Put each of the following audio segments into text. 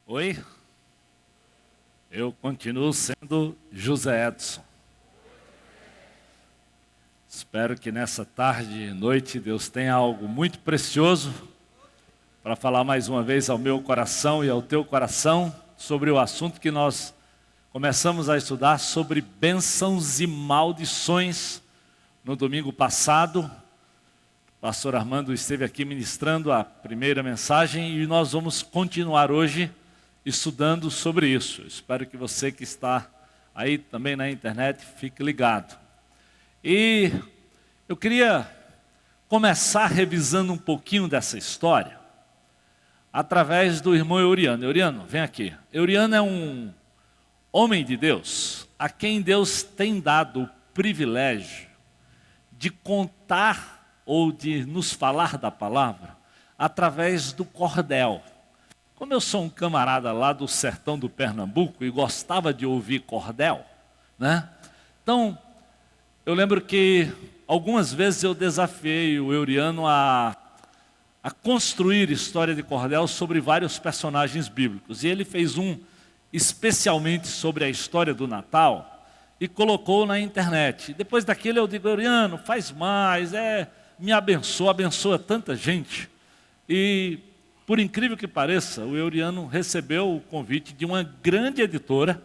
Oi, eu continuo sendo José Edson. Espero que nessa tarde e noite Deus tenha algo muito precioso para falar mais uma vez ao meu coração e ao teu coração sobre o assunto que nós começamos a estudar sobre bênçãos e maldições no domingo passado. O pastor Armando esteve aqui ministrando a primeira mensagem e nós vamos continuar hoje estudando sobre isso. Espero que você que está aí também na internet fique ligado. E eu queria começar revisando um pouquinho dessa história através do irmão Euriano. Euriano, vem aqui. Euriano é um homem de Deus, a quem Deus tem dado o privilégio de contar ou de nos falar da palavra através do cordel. Como eu sou um camarada lá do sertão do Pernambuco e gostava de ouvir cordel, né? Então, eu lembro que algumas vezes eu desafiei o Euriano a construir história de cordel sobre vários personagens bíblicos. E ele fez um especialmente sobre a história do Natal e colocou na internet. Depois daquele eu digo, Euriano, faz mais, me abençoa tanta gente. E por incrível que pareça, o Euriano recebeu o convite de uma grande editora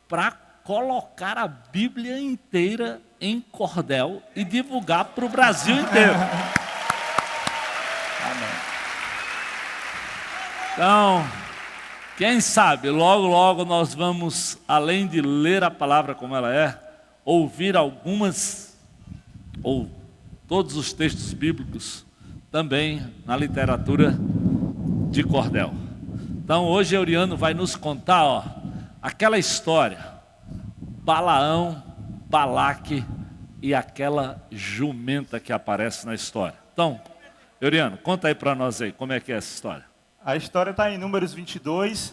para colocar a Bíblia inteira em cordel e divulgar para o Brasil inteiro. Amém. Então, quem sabe, logo, logo nós vamos, além de ler a palavra como ela é, ouvir algumas, ou todos os textos bíblicos, também na literatura de cordel. Então hoje Euriano vai nos contar aquela história, Balaão, Balaque e aquela jumenta que aparece na história. Então, Euriano, conta aí para nós aí, como é que é essa história? A história está em Números 22,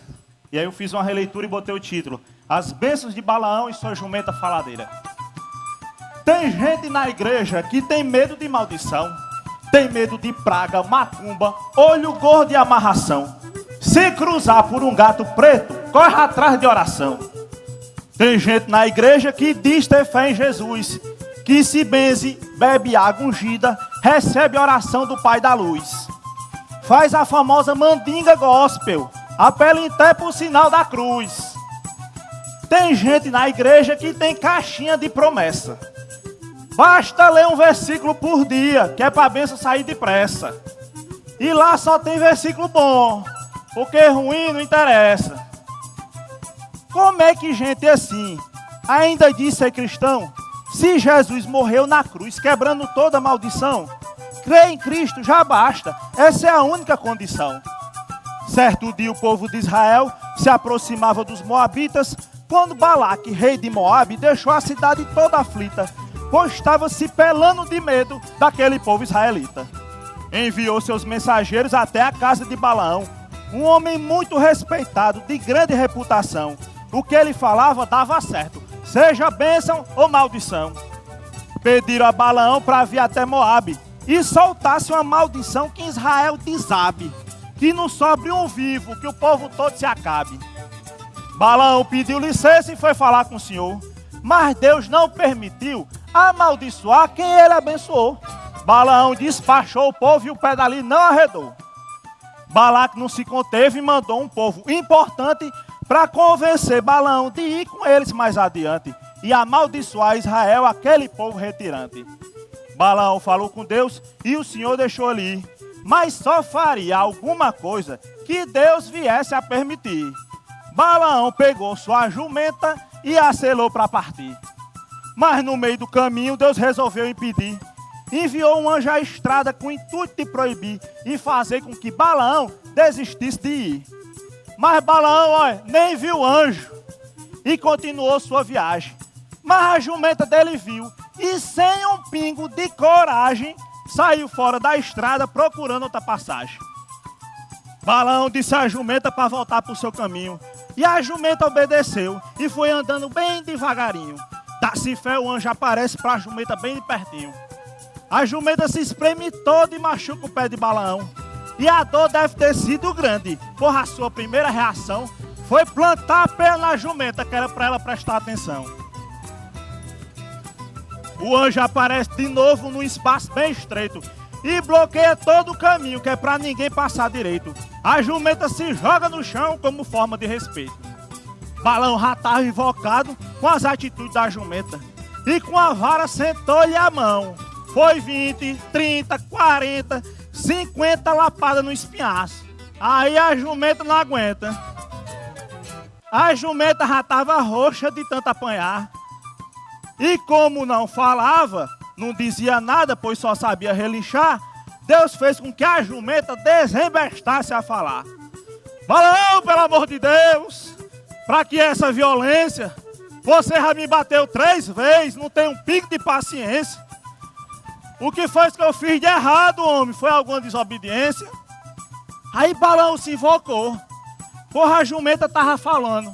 e aí eu fiz uma releitura e botei o título: As bênçãos de Balaão e sua jumenta faladeira. Tem gente na igreja que tem medo de maldição, tem medo de praga, macumba, olho gordo e amarração. Se cruzar por um gato preto, corre atrás de oração. Tem gente na igreja que diz ter fé em Jesus, que se benze, bebe água ungida, recebe oração do Pai da Luz. Faz a famosa mandinga gospel, apela até pro sinal da cruz. Tem gente na igreja que tem caixinha de promessa. Basta ler um versículo por dia, que é para a bênção sair depressa. E lá só tem versículo bom, porque ruim não interessa. Como é que gente assim ainda diz ser cristão, se Jesus morreu na cruz, quebrando toda a maldição? Crer em Cristo já basta, essa é a única condição. Certo dia o povo de Israel se aproximava dos moabitas, quando Balaque, rei de Moabe, deixou a cidade toda aflita, pois estava se pelando de medo daquele povo israelita. Enviou seus mensageiros até a casa de Balaão, um homem muito respeitado, de grande reputação. O que ele falava dava certo, seja bênção ou maldição. Pediram a Balaão para vir até Moabe e soltasse uma maldição que Israel desabe, que não sobre um vivo, que o povo todo se acabe. Balaão pediu licença e foi falar com o Senhor, mas Deus não permitiu amaldiçoar quem ele abençoou. Balaão despachou o povo e o pé dali não arredou. Balaque não se conteve e mandou um povo importante para convencer Balaão de ir com eles mais adiante e amaldiçoar Israel, aquele povo retirante. Balaão falou com Deus e o Senhor deixou ele ir, mas só faria alguma coisa que Deus viesse a permitir. Balaão pegou sua jumenta e acelou para partir. Mas no meio do caminho Deus resolveu impedir. Enviou um anjo à estrada com o intuito de proibir e fazer com que Balaão desistisse de ir. Mas Balaão, nem viu o anjo e continuou sua viagem. Mas a jumenta dele viu e sem um pingo de coragem saiu fora da estrada procurando outra passagem. Balaão disse à jumenta para voltar para o seu caminho. E a jumenta obedeceu e foi andando bem devagarinho. Dá-se fé, o anjo aparece para a jumenta bem de pertinho. A jumenta se espreme toda e machuca o pé de Balaão. E a dor deve ter sido grande, porra, a sua primeira reação foi plantar a pé na jumenta, que era para ela prestar atenção. O anjo aparece de novo num espaço bem estreito e bloqueia todo o caminho, que é para ninguém passar direito. A jumenta se joga no chão como forma de respeito. Balão já estava invocado com as atitudes da jumenta e com a vara sentou-lhe a mão. Foi 20, 30, 40, 50 lapadas no espinhaço. Aí a jumenta não aguenta. A jumenta já estava roxa de tanto apanhar. E como não falava, não dizia nada, pois só sabia relinchar, Deus fez com que a jumenta desembestasse a falar. Balão, pelo amor de Deus, para que essa violência? Você já me bateu 3 vezes, não tem um pico de paciência. O que foi que eu fiz de errado, homem? Foi alguma desobediência? Aí Balão se invocou. Porra, a jumenta estava falando.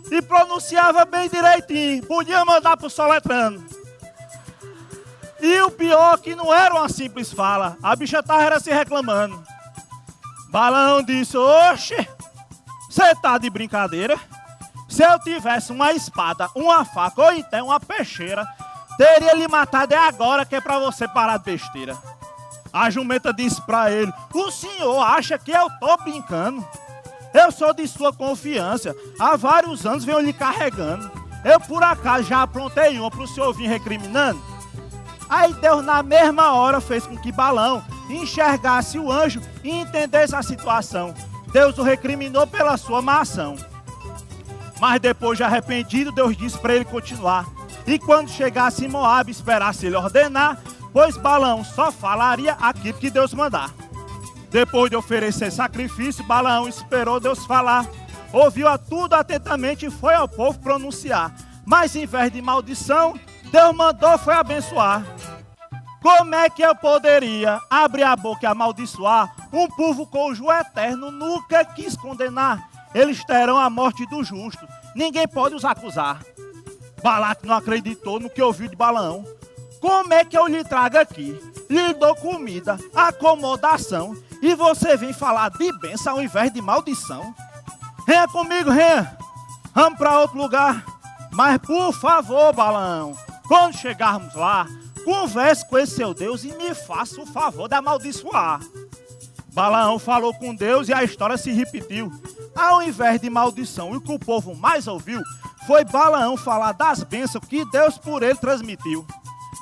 E pronunciava bem direitinho. Podia mandar pro soletrando. E o pior que não era uma simples fala. A bicha estava se reclamando. Balão disse, oxe, você tá de brincadeira? Se eu tivesse uma espada, uma faca ou então uma peixeira, teria lhe matado agora, que é pra você parar de besteira. A jumenta disse pra ele, o senhor acha que eu tô brincando? Eu sou de sua confiança, há vários anos venho lhe carregando. Eu por acaso já aprontei uma pro senhor vir recriminando? Aí Deus na mesma hora fez com que Balão enxergasse o anjo e entendesse a situação. Deus o recriminou pela sua má ação. Mas depois de arrependido, Deus disse para ele continuar. E quando chegasse em Moabe, esperasse ele ordenar, pois Balão só falaria aquilo que Deus mandar. Depois de oferecer sacrifício, Balão esperou Deus falar. Ouviu a tudo atentamente e foi ao povo pronunciar. Mas em vez de maldição, Deus mandou foi abençoar. Como é que eu poderia abrir a boca e amaldiçoar um povo cujo eterno nunca quis condenar? Eles terão a morte do justo. Ninguém pode os acusar. Balaque não acreditou no que ouviu de Balaão. Como é que eu lhe trago aqui? Lhe dou comida, acomodação, e você vem falar de bênção ao invés de maldição? Venha comigo, venha. Vamos para outro lugar. Mas por favor, Balaão, quando chegarmos lá, converse com esse seu Deus e me faça o favor de amaldiçoar. Balaão falou com Deus e a história se repetiu. Ao invés de maldição, o que o povo mais ouviu foi Balaão falar das bênçãos que Deus por ele transmitiu.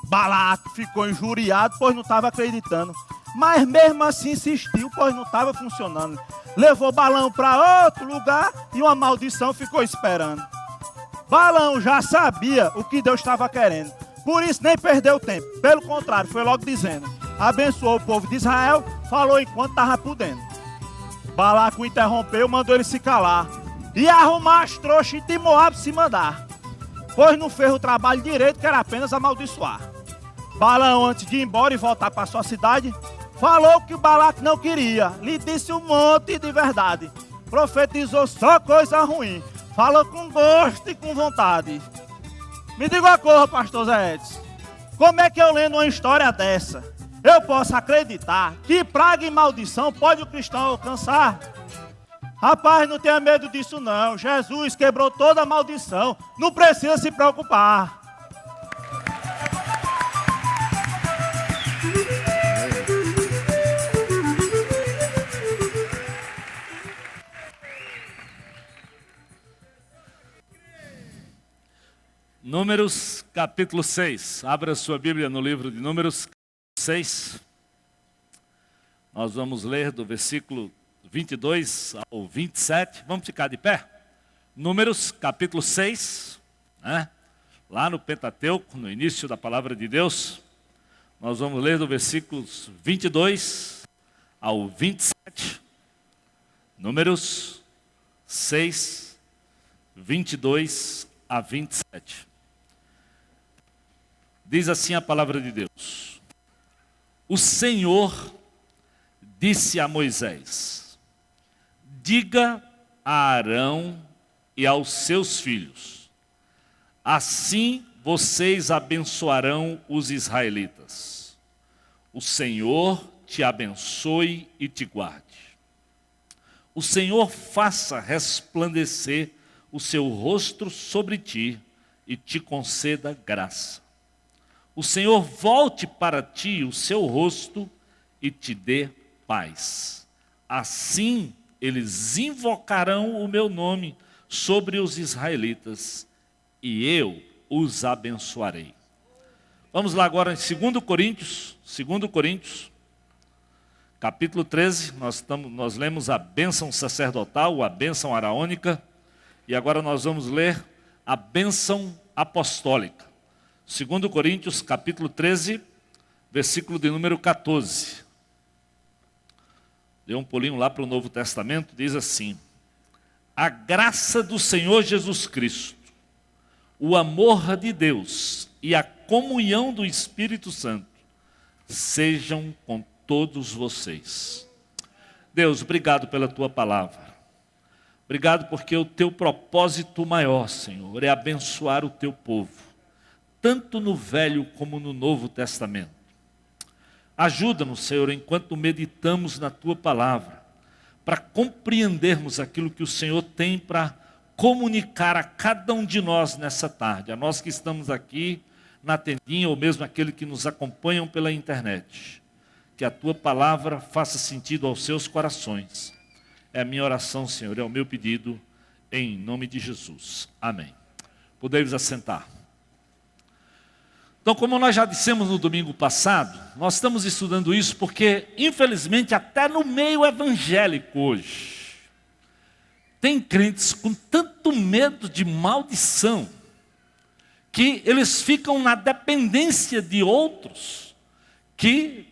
Balaque ficou injuriado, pois não estava acreditando. Mas mesmo assim insistiu, pois não estava funcionando. Levou Balaão para outro lugar e uma maldição ficou esperando. Balaão já sabia o que Deus estava querendo. Por isso nem perdeu tempo. Pelo contrário, foi logo dizendo. Abençoou o povo de Israel, falou enquanto estava podendo. Balaque o interrompeu, mandou ele se calar. E arrumar as trouxas de Moabe se mandar. Pois não fez o trabalho direito, que era apenas amaldiçoar. Balaão, antes de ir embora e voltar para sua cidade, falou que o Balaque não queria. Lhe disse um monte de verdade. Profetizou só coisa ruim. Falou com gosto e com vontade. Me diga uma coisa, pastor Zé Edson. Como é que eu lendo uma história dessa, eu posso acreditar que praga e maldição pode o cristão alcançar? Rapaz, não tenha medo disso não. Jesus quebrou toda a maldição. Não precisa se preocupar. Números capítulo 6. Abra sua Bíblia no livro de Números 6. Nós vamos ler do versículo 22 ao 27. Vamos ficar de pé? Números capítulo 6, né? Lá no Pentateuco, no início da palavra de Deus. Nós vamos ler do versículos 22 ao 27. Números 6, 22 a 27. Diz assim a palavra de Deus. O Senhor disse a Moisés: diga a Arão e aos seus filhos, assim vocês abençoarão os israelitas. O Senhor te abençoe e te guarde. O Senhor faça resplandecer o seu rosto sobre ti e te conceda graça. O Senhor volte para ti o seu rosto e te dê paz. Assim eles invocarão o meu nome sobre os israelitas e eu os abençoarei. Vamos lá agora em 2 Coríntios, capítulo 13, nós lemos a bênção sacerdotal, a bênção araônica, e agora nós vamos ler a bênção apostólica. 2 Coríntios, capítulo 13, versículo de número 14. Dê um pulinho lá para o Novo Testamento, diz assim: a graça do Senhor Jesus Cristo, o amor de Deus e a comunhão do Espírito Santo sejam com todos vocês. Deus, obrigado pela tua palavra. Obrigado porque o teu propósito maior, Senhor, é abençoar o teu povo, tanto no Velho como no Novo Testamento. Ajuda-nos, Senhor, enquanto meditamos na tua palavra, para compreendermos aquilo que o Senhor tem para comunicar a cada um de nós nessa tarde, a nós que estamos aqui na tendinha ou mesmo aqueles que nos acompanham pela internet. Que a tua palavra faça sentido aos seus corações. É a minha oração, Senhor, é o meu pedido, em nome de Jesus. Amém. Podemos assentar. Então, como nós já dissemos no domingo passado, nós estamos estudando isso porque, infelizmente, até no meio evangélico hoje, tem crentes com tanto medo de maldição, que eles ficam na dependência de outros, que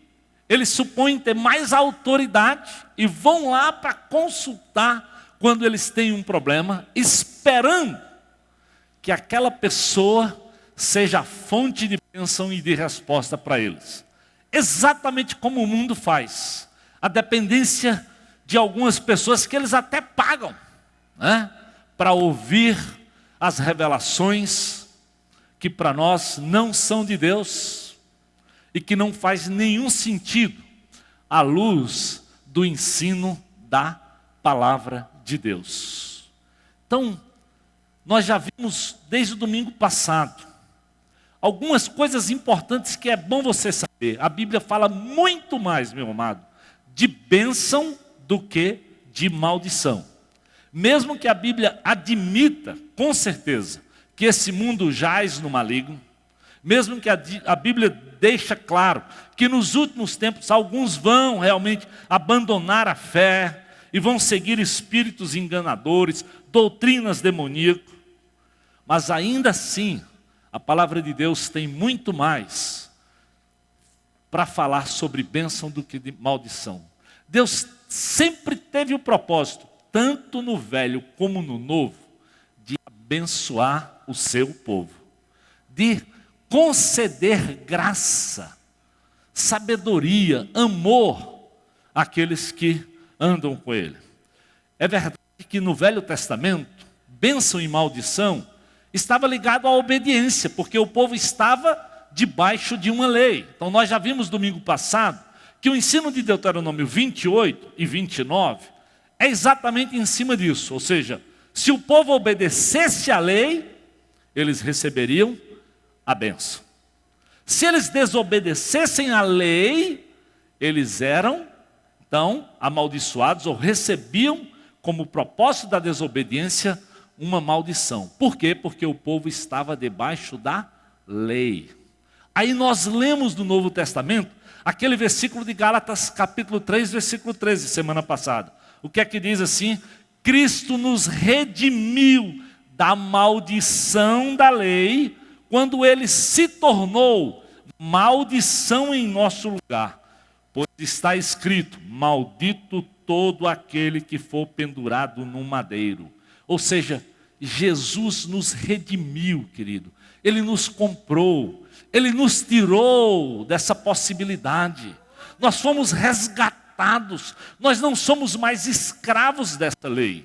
eles supõem ter mais autoridade e vão lá para consultar quando eles têm um problema, esperando que aquela pessoa seja a fonte de bênção e de resposta para eles. Exatamente como o mundo faz. A dependência de algumas pessoas que eles até pagam, né, para ouvir as revelações que para nós não são de Deus e que não faz nenhum sentido à luz do ensino da palavra de Deus. Então, nós já vimos desde o domingo passado algumas coisas importantes que é bom você saber. A Bíblia fala muito mais, meu amado, de bênção do que de maldição. Mesmo que a Bíblia admita, com certeza, que esse mundo jaz no maligno, mesmo que a Bíblia deixa claro que nos últimos tempos alguns vão realmente abandonar a fé e vão seguir espíritos enganadores, doutrinas demoníacas, mas ainda assim, a palavra de Deus tem muito mais para falar sobre bênção do que de maldição. Deus sempre teve o propósito, tanto no Velho como no Novo, de abençoar o seu povo, de conceder graça, sabedoria, amor àqueles que andam com Ele. É verdade que no Velho Testamento, bênção e maldição estava ligado à obediência, porque o povo estava debaixo de uma lei. Então nós já vimos domingo passado que o ensino de Deuteronômio 28 e 29 é exatamente em cima disso. Ou seja, se o povo obedecesse à lei, eles receberiam a bênção. Se eles desobedecessem à lei, eles eram, então, amaldiçoados ou recebiam como propósito da desobediência uma maldição. Por quê? Porque o povo estava debaixo da lei. Aí nós lemos no Novo Testamento aquele versículo de Gálatas, capítulo 3, versículo 13, semana passada. O que é que diz assim? Cristo nos redimiu da maldição da lei, quando Ele se tornou maldição em nosso lugar. Pois está escrito, maldito todo aquele que for pendurado no madeiro. Ou seja, Jesus nos redimiu, querido. Ele nos comprou. Ele nos tirou dessa possibilidade. Nós fomos resgatados. Nós não somos mais escravos dessa lei.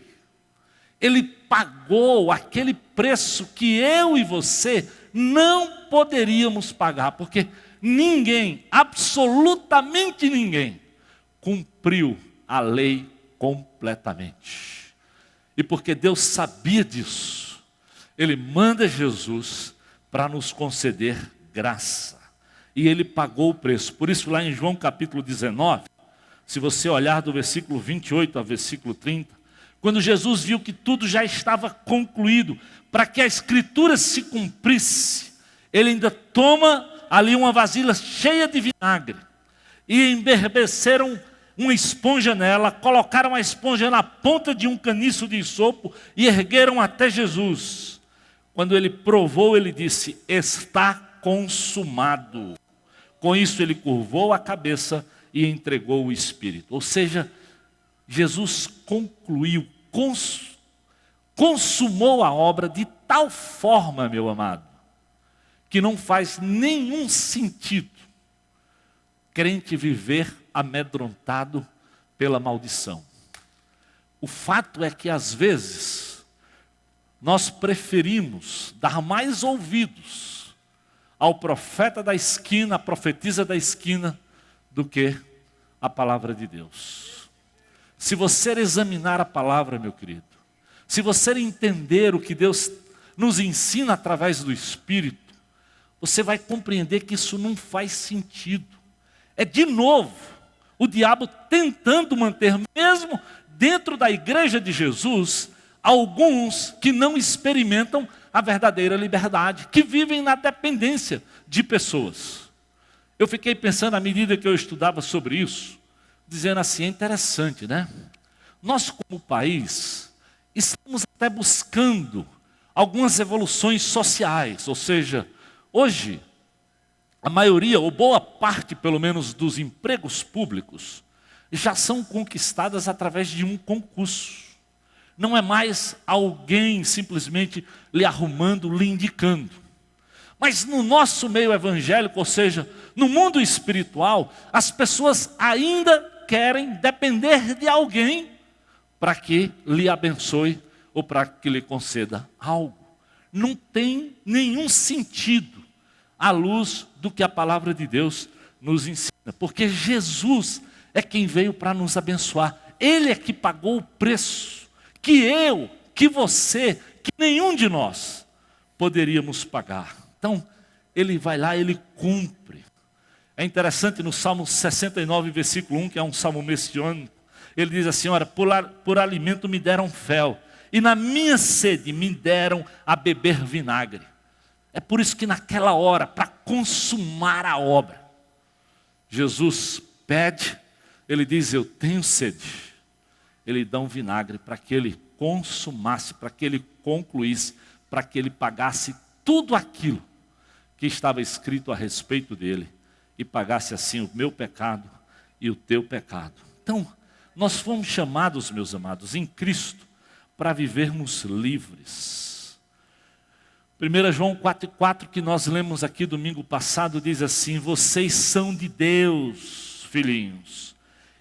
Ele pagou aquele preço que eu e você não poderíamos pagar. Porque ninguém, absolutamente ninguém, cumpriu a lei completamente. E porque Deus sabia disso, Ele manda Jesus para nos conceder graça. E Ele pagou o preço. Por isso lá em João capítulo 19, se você olhar do versículo 28 ao versículo 30, quando Jesus viu que tudo já estava concluído, para que a Escritura se cumprisse, Ele ainda toma ali uma vasilha cheia de vinagre, e emberbeceram uma esponja nela, colocaram a esponja na ponta de um caniço de isopo e ergueram até Jesus. Quando Ele provou, Ele disse: está consumado. Com isso Ele curvou a cabeça e entregou o Espírito. Ou seja, Jesus concluiu, consumou a obra de tal forma, meu amado, que não faz nenhum sentido crente viver amedrontado pela maldição. O fato é que às vezes nós preferimos dar mais ouvidos ao profeta da esquina, à profetisa da esquina, do que a palavra de Deus. Se você examinar a palavra, meu querido, se você entender o que Deus nos ensina através do Espírito, você vai compreender que isso não faz sentido. É de novo o diabo tentando manter, mesmo dentro da igreja de Jesus, alguns que não experimentam a verdadeira liberdade, que vivem na dependência de pessoas. Eu fiquei pensando à medida que eu estudava sobre isso, dizendo assim, é interessante, né? Nós como país estamos até buscando algumas evoluções sociais, ou seja, hoje a maioria, ou boa parte pelo menos dos empregos públicos, já são conquistadas através de um concurso. Não é mais alguém simplesmente lhe arrumando, lhe indicando. Mas no nosso meio evangélico, ou seja, no mundo espiritual, as pessoas ainda querem depender de alguém para que lhe abençoe ou para que lhe conceda algo. Não tem nenhum sentido à luz do que a palavra de Deus nos ensina. Porque Jesus é quem veio para nos abençoar. Ele é que pagou o preço que eu, que você, que nenhum de nós poderíamos pagar. Então, ele vai lá, ele cumpre. É interessante no Salmo 69, versículo 1, que é um salmo messiânico, ele diz assim, olha, por alimento me deram fel, e na minha sede me deram a beber vinagre. É por isso que naquela hora, para consumar a obra, Jesus pede, ele diz, eu tenho sede. Ele dá um vinagre para que ele consumasse, para que ele concluísse, para que ele pagasse tudo aquilo que estava escrito a respeito dele e pagasse assim o meu pecado e o teu pecado. Então, nós fomos chamados, meus amados, em Cristo, para vivermos livres. 1 João 4,4, que nós lemos aqui domingo passado, diz assim, vocês são de Deus, filhinhos,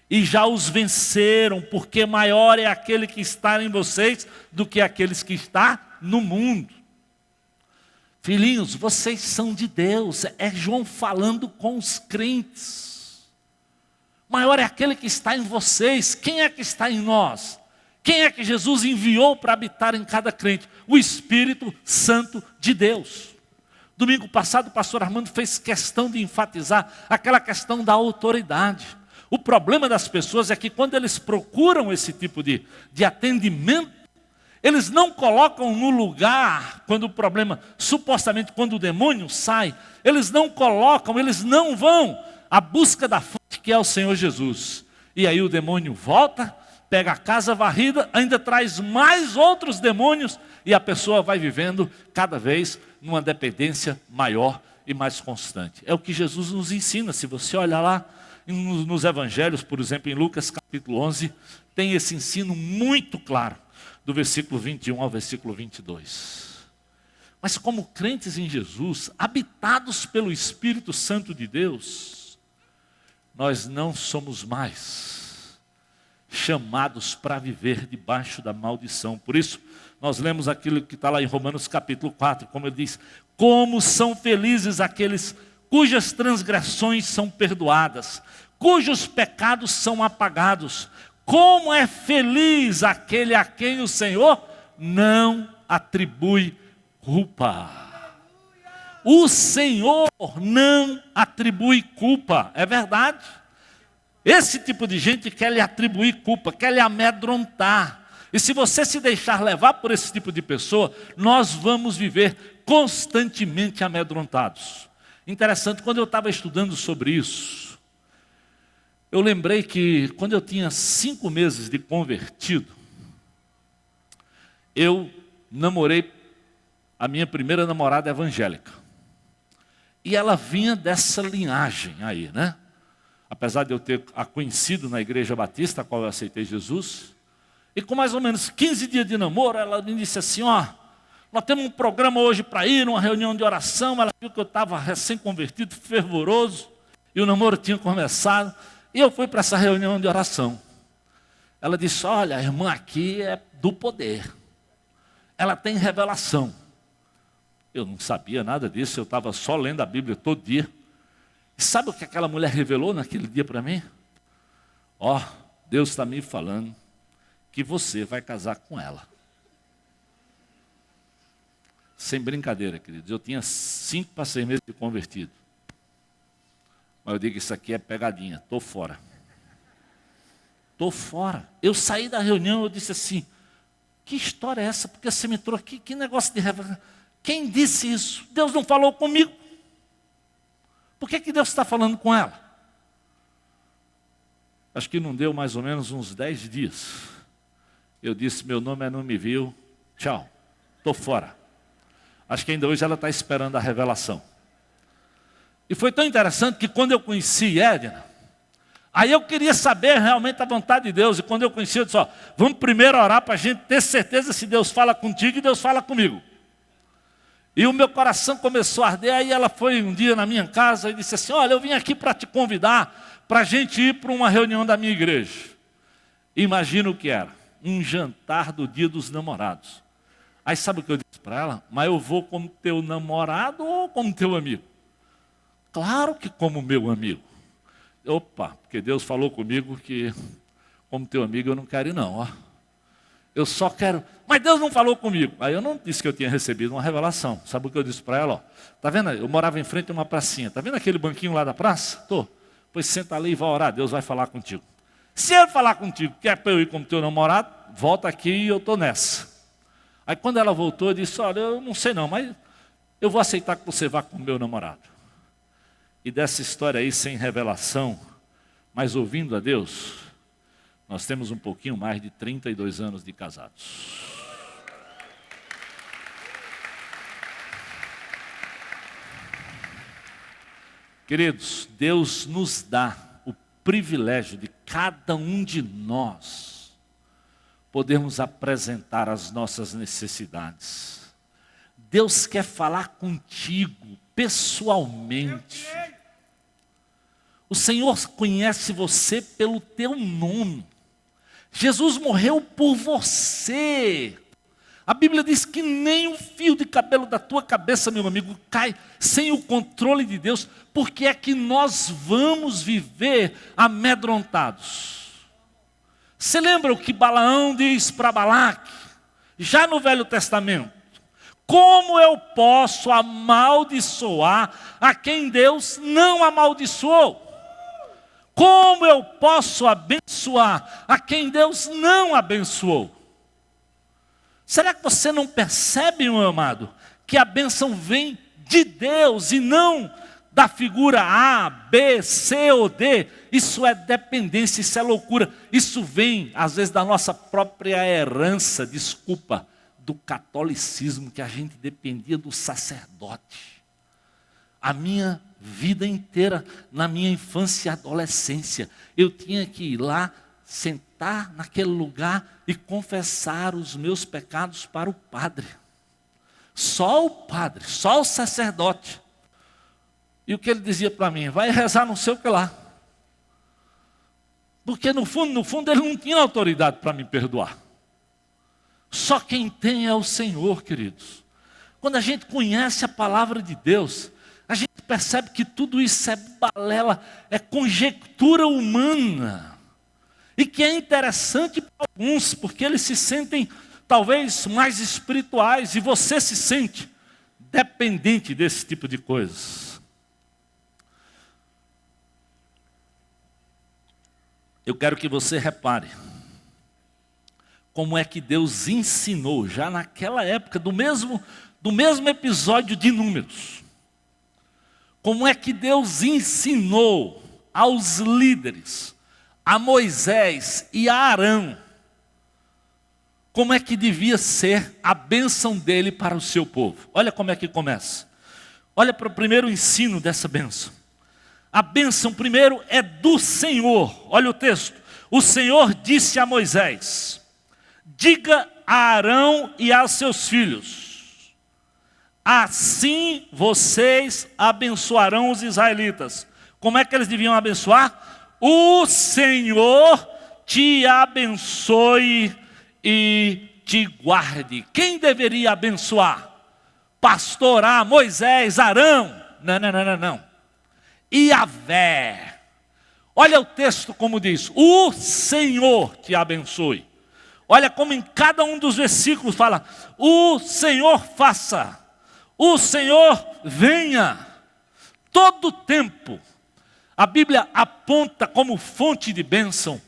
e já os venceram, porque maior é aquele que está em vocês do que aqueles que está no mundo. Filhinhos, vocês são de Deus. É João falando com os crentes. Maior é aquele que está em vocês. Quem é que está em nós? Quem é que Jesus enviou para habitar em cada crente? O Espírito Santo de Deus. Domingo passado o pastor Armando fez questão de enfatizar aquela questão da autoridade. O problema das pessoas é que quando eles procuram esse tipo de atendimento, eles não colocam no lugar, quando o problema, supostamente quando o demônio sai, eles não colocam, eles não vão à busca da fonte que é o Senhor Jesus. E aí o demônio volta, pega a casa varrida, ainda traz mais outros demônios e a pessoa vai vivendo cada vez numa dependência maior e mais constante. É o que Jesus nos ensina. Se você olhar lá nos evangelhos, por exemplo, em Lucas capítulo 11, tem esse ensino muito claro, do versículo 21 ao versículo 22. Mas como crentes em Jesus, habitados pelo Espírito Santo de Deus, nós não somos mais chamados para viver debaixo da maldição. Por isso, nós lemos aquilo que está lá em Romanos capítulo 4, como ele diz, como são felizes aqueles cujas transgressões são perdoadas, cujos pecados são apagados. Como é feliz aquele a quem o Senhor não atribui culpa. O Senhor não atribui culpa, é verdade. Esse tipo de gente quer lhe atribuir culpa, quer lhe amedrontar. E se você se deixar levar por esse tipo de pessoa, nós vamos viver constantemente amedrontados. Interessante, quando eu estava estudando sobre isso, eu lembrei que quando eu tinha 5 meses de convertido, eu namorei a minha primeira namorada evangélica. E ela vinha dessa linhagem aí, né? Apesar de eu ter a conhecido na igreja batista, a qual eu aceitei Jesus. E com mais ou menos 15 dias de namoro, ela me disse assim, ó, nós temos um programa hoje para ir, uma reunião de oração. Ela viu que eu estava recém-convertido, fervoroso, e o namoro tinha começado. E eu fui para essa reunião de oração. Ela disse, olha, a irmã aqui é do poder. Ela tem revelação. Eu não sabia nada disso, eu estava só lendo a Bíblia todo dia. E sabe o que aquela mulher revelou naquele dia para mim? Ó, Deus está me falando que você vai casar com ela. Sem brincadeira, queridos. Eu tinha 5 para 6 meses de convertido. Mas eu digo, isso aqui é pegadinha, estou fora. Estou fora. Eu saí da reunião, eu disse assim, que história é essa? Porque você me trouxe aqui, que negócio de revelação. Quem disse isso? Deus não falou comigo. Por que Deus está falando com ela? Acho que não deu mais ou menos uns 10 dias. Eu disse, meu nome é não me viu, tchau, estou fora. Acho que ainda hoje ela está esperando a revelação. E foi tão interessante que quando eu conheci Edna, aí eu queria saber realmente a vontade de Deus. E quando eu conheci, eu disse, ó, vamos primeiro orar para a gente ter certeza se Deus fala contigo e Deus fala comigo. E o meu coração começou a arder. Aí ela foi um dia na minha casa e disse assim, olha, eu vim aqui para te convidar para a gente ir para uma reunião da minha igreja. Imagina o que era, um jantar do dia dos namorados. Aí sabe o que eu disse para ela? Mas eu vou como teu namorado ou como teu amigo? Claro que como meu amigo. Opa, porque Deus falou comigo que como teu amigo eu não quero ir não, ó. Eu só quero, mas Deus não falou comigo. Aí eu não disse que eu tinha recebido uma revelação. Sabe o que eu disse para ela? Ó, tá vendo? Eu morava em frente a uma pracinha. Tá vendo aquele banquinho lá da praça? Tô. Pois senta ali e vai orar, Deus vai falar contigo. Se ele falar contigo, quer para eu ir como teu namorado, volta aqui e eu tô nessa. Aí quando ela voltou, eu disse, olha, eu não sei não, mas eu vou aceitar que você vá com o meu namorado. E dessa história aí, sem revelação, mas ouvindo a Deus, nós temos um pouquinho mais de 32 anos de casados. Queridos, Deus nos dá o privilégio de cada um de nós podermos apresentar as nossas necessidades. Deus quer falar contigo pessoalmente. O Senhor conhece você pelo teu nome. Jesus morreu por você. A Bíblia diz que nem um fio de cabelo da tua cabeça, meu amigo, cai sem o controle de Deus. Porque é que nós vamos viver amedrontados. Você lembra o que Balaão diz para Balaque? Já no Velho Testamento. Como eu posso amaldiçoar a quem Deus não amaldiçoou? Como eu posso abençoar a quem Deus não abençoou? Será que você não percebe, meu amado, que a bênção vem de Deus e não da figura A, B, C ou D? Isso é dependência, isso é loucura. Isso vem, às vezes, da nossa própria herança, do catolicismo, que a gente dependia do sacerdote. A minha vida inteira, na minha infância e adolescência, eu tinha que ir lá, sentar naquele lugar e confessar os meus pecados para o padre. Só o padre, só o sacerdote. E o que ele dizia para mim? Vai rezar não sei o que lá. Porque no fundo ele não tinha autoridade para me perdoar. Só quem tem é o Senhor, queridos. Quando a gente conhece a palavra de Deus, a gente percebe que tudo isso é balela, é conjectura humana. E que é interessante para alguns, porque eles se sentem talvez mais espirituais, e você se sente dependente desse tipo de coisas. Eu quero que você repare como é que Deus ensinou, já naquela época, do mesmo episódio de Números, como é que Deus ensinou aos líderes, a Moisés e a Arão, como é que devia ser a bênção dele para o seu povo. Olha como é que começa. Olha para o primeiro ensino dessa bênção. A bênção primeiro é do Senhor. Olha o texto. O Senhor disse a Moisés: diga a Arão e a seus filhos, assim vocês abençoarão os israelitas. Como é que eles deviam abençoar? O Senhor te abençoe e te guarde. Quem deveria abençoar? Pastorar, Moisés, Arão? Não. Yahvé. Olha o texto como diz: o Senhor te abençoe. Olha como em cada um dos versículos fala: o Senhor faça, o Senhor venha. Todo tempo a Bíblia aponta como fonte de bênção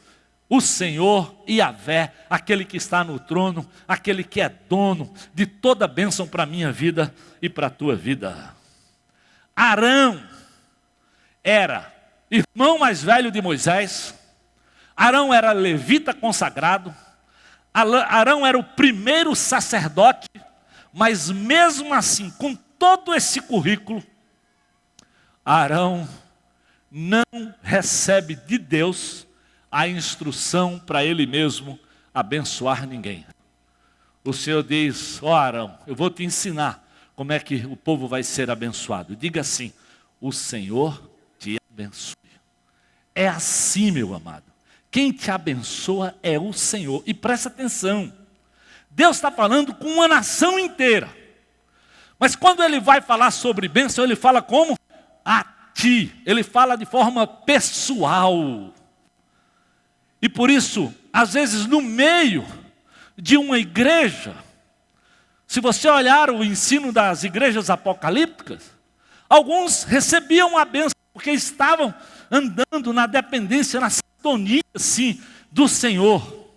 o Senhor Yahvé, aquele que está no trono, aquele que é dono de toda bênção para a minha vida e para a tua vida. Arão era irmão mais velho de Moisés. Arão era levita consagrado. Arão era o primeiro sacerdote, mas mesmo assim, com todo esse currículo, Arão não recebe de Deus a instrução para ele mesmo abençoar ninguém. O Senhor diz: ó Arão, eu vou te ensinar como é que o povo vai ser abençoado. Diga assim: o Senhor te abençoe. É assim, meu amado. Quem te abençoa é o Senhor. E presta atenção, Deus está falando com uma nação inteira. Mas quando Ele vai falar sobre bênção, Ele fala como? A ti. Ele fala de forma pessoal. E por isso, às vezes no meio de uma igreja, se você olhar o ensino das igrejas apocalípticas, alguns recebiam a bênção porque estavam andando na dependência, na sintonia, sim, do Senhor.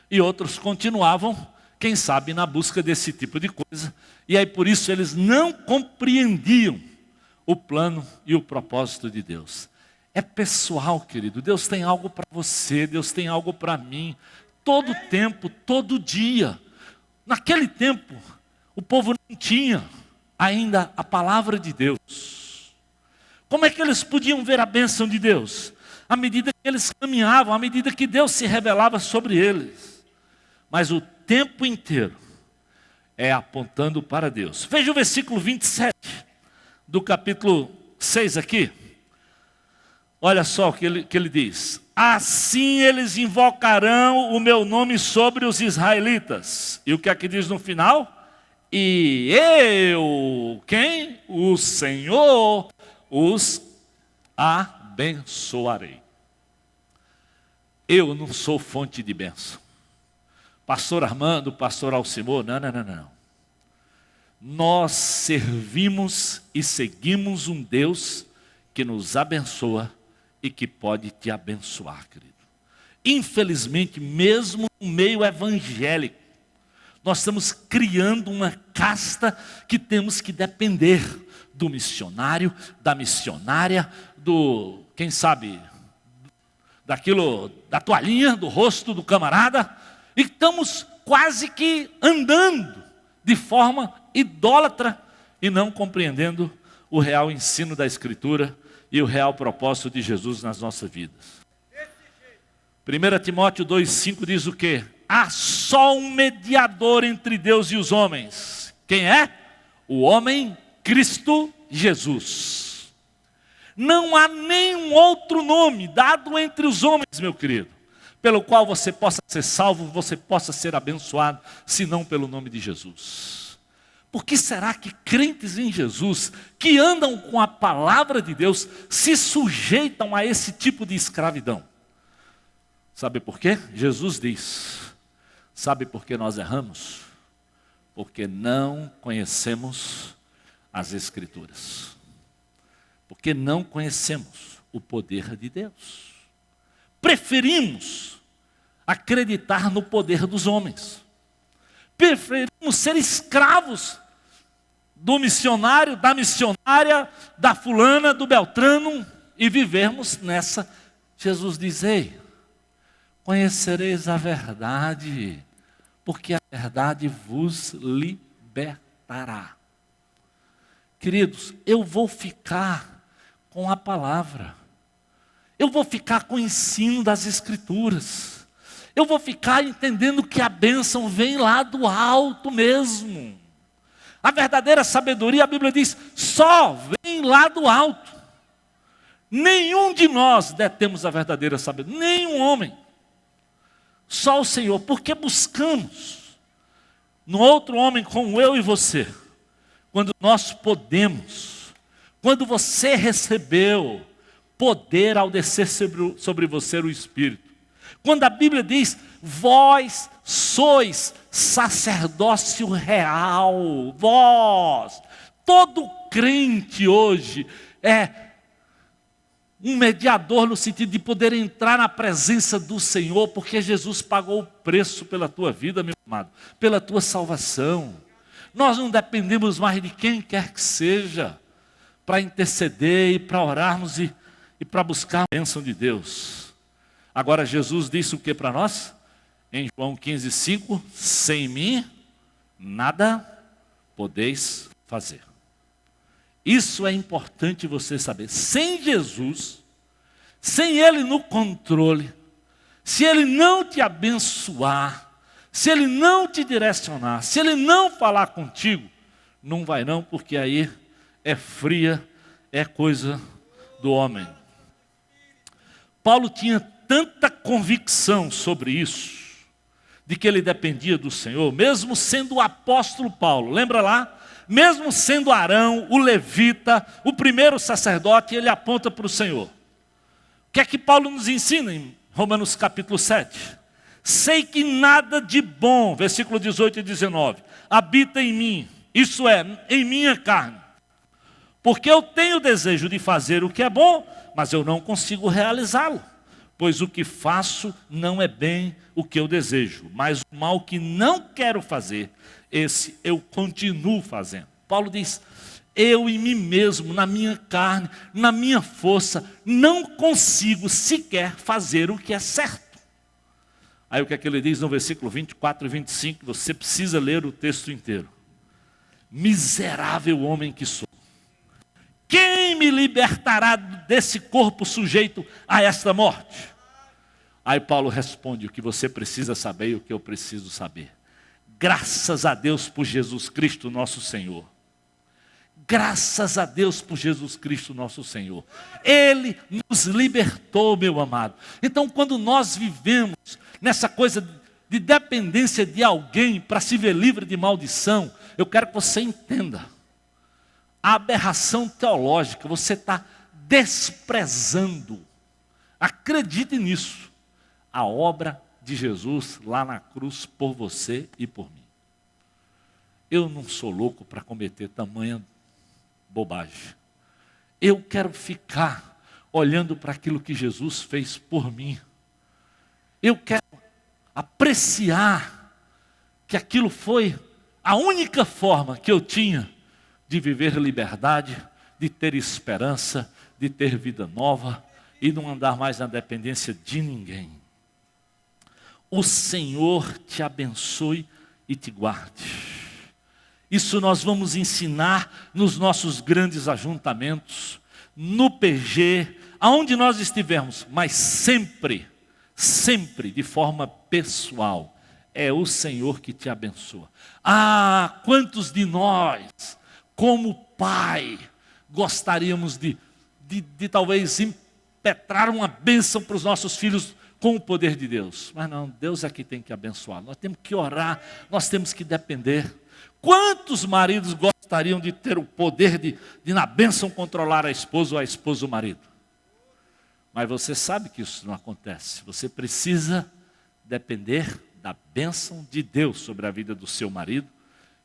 E outros continuavam, quem sabe, na busca desse tipo de coisa. E aí por isso eles não compreendiam o plano e o propósito de Deus. É pessoal, querido. Deus tem algo para você, Deus tem algo para mim. Todo tempo, todo dia. Naquele tempo, o povo não tinha ainda a palavra de Deus. Como é que eles podiam ver a bênção de Deus? À medida que eles caminhavam, à medida que Deus se revelava sobre eles. Mas o tempo inteiro é apontando para Deus. Veja o versículo 27 do capítulo 6 aqui. Olha só o que ele diz: assim eles invocarão o meu nome sobre os israelitas. E o que é que diz no final? E eu, quem? O Senhor, os abençoarei. Eu não sou fonte de bênção. Pastor Armando, pastor Alcimor, não. Nós servimos e seguimos um Deus que nos abençoa e que pode te abençoar, querido. Infelizmente, mesmo no meio evangélico, nós estamos criando uma casta que temos que depender do missionário, da missionária, do, quem sabe, daquilo, da toalhinha, do rosto do camarada, e estamos quase que andando de forma idólatra e não compreendendo o real ensino da Escritura e o real propósito de Jesus nas nossas vidas. 1 Timóteo 2,5 diz o quê? Há só um mediador entre Deus e os homens. Quem é? O homem Cristo Jesus. Não há nenhum outro nome dado entre os homens, meu querido, pelo qual você possa ser salvo, você possa ser abençoado, senão pelo nome de Jesus. Por que será que crentes em Jesus, que andam com a palavra de Deus, se sujeitam a esse tipo de escravidão? Sabe por quê? Jesus diz, sabe por que nós erramos? Porque não conhecemos as Escrituras. Porque não conhecemos o poder de Deus. Preferimos acreditar no poder dos homens. Preferimos ser escravos do missionário, da missionária, da fulana, do beltrano, e vivermos nessa. Jesus diz, ei, conhecereis a verdade, porque a verdade vos libertará. Queridos, eu vou ficar com a palavra. Eu vou ficar com o ensino das Escrituras. Eu vou ficar entendendo que a bênção vem lá do alto mesmo. A verdadeira sabedoria, a Bíblia diz, só vem lá do alto. Nenhum de nós detemos a verdadeira sabedoria, nenhum homem. Só o Senhor, porque buscamos no outro homem como eu e você. Quando nós podemos, quando você recebeu poder ao descer sobre você o Espírito. Quando a Bíblia diz, vós sois sacerdócio real, vós, todo crente hoje é um mediador no sentido de poder entrar na presença do Senhor, porque Jesus pagou o preço pela tua vida, meu amado, pela tua salvação. Nós não dependemos mais de quem quer que seja, para interceder e para orarmos e para buscar a bênção de Deus. Agora Jesus disse o que para nós? Em João 15:5, sem mim nada podeis fazer. Isso é importante você saber. Sem Jesus, sem Ele no controle, se Ele não te abençoar, se Ele não te direcionar, se Ele não falar contigo, não vai não, porque aí é fria, é coisa do homem. Paulo tinha tanta convicção sobre isso, de que ele dependia do Senhor, mesmo sendo o apóstolo Paulo, lembra lá? Mesmo sendo Arão, o levita, o primeiro sacerdote, ele aponta para o Senhor. O que é que Paulo nos ensina em Romanos capítulo 7? Sei que nada de bom, versículo 18 e 19, habita em mim, isso é, em minha carne. Porque eu tenho desejo de fazer o que é bom, mas eu não consigo realizá-lo. Pois o que faço não é bem o que eu desejo, mas o mal que não quero fazer, esse eu continuo fazendo. Paulo diz, eu em mim mesmo, na minha carne, na minha força, não consigo sequer fazer o que é certo. Aí o que é que ele diz no versículo 24 e 25, você precisa ler o texto inteiro. Miserável homem que sou. Quem me libertará desse corpo sujeito a esta morte? Aí Paulo responde o que você precisa saber e o que eu preciso saber. Graças a Deus por Jesus Cristo nosso Senhor. Graças a Deus por Jesus Cristo nosso Senhor. Ele nos libertou, meu amado. Então quando nós vivemos nessa coisa de dependência de alguém para se ver livre de maldição, eu quero que você entenda. A aberração teológica, você está desprezando, acredite nisso, a obra de Jesus lá na cruz por você e por mim. Eu não sou louco para cometer tamanha bobagem. Eu quero ficar olhando para aquilo que Jesus fez por mim. Eu quero apreciar que aquilo foi a única forma que eu tinha de viver liberdade, de ter esperança, de ter vida nova e não andar mais na dependência de ninguém. O Senhor te abençoe e te guarde. Isso nós vamos ensinar nos nossos grandes ajuntamentos, no PG, aonde nós estivermos, mas sempre, sempre de forma pessoal. É o Senhor que te abençoa. Ah, quantos de nós, como pai, gostaríamos de talvez impetrar uma bênção para os nossos filhos com o poder de Deus. Mas não, Deus é que tem que abençoar. Nós temos que orar, nós temos que depender. Quantos maridos gostariam de ter o poder de na bênção, controlar a esposa ou a esposa o marido? Mas você sabe que isso não acontece. Você precisa depender da bênção de Deus sobre a vida do seu marido.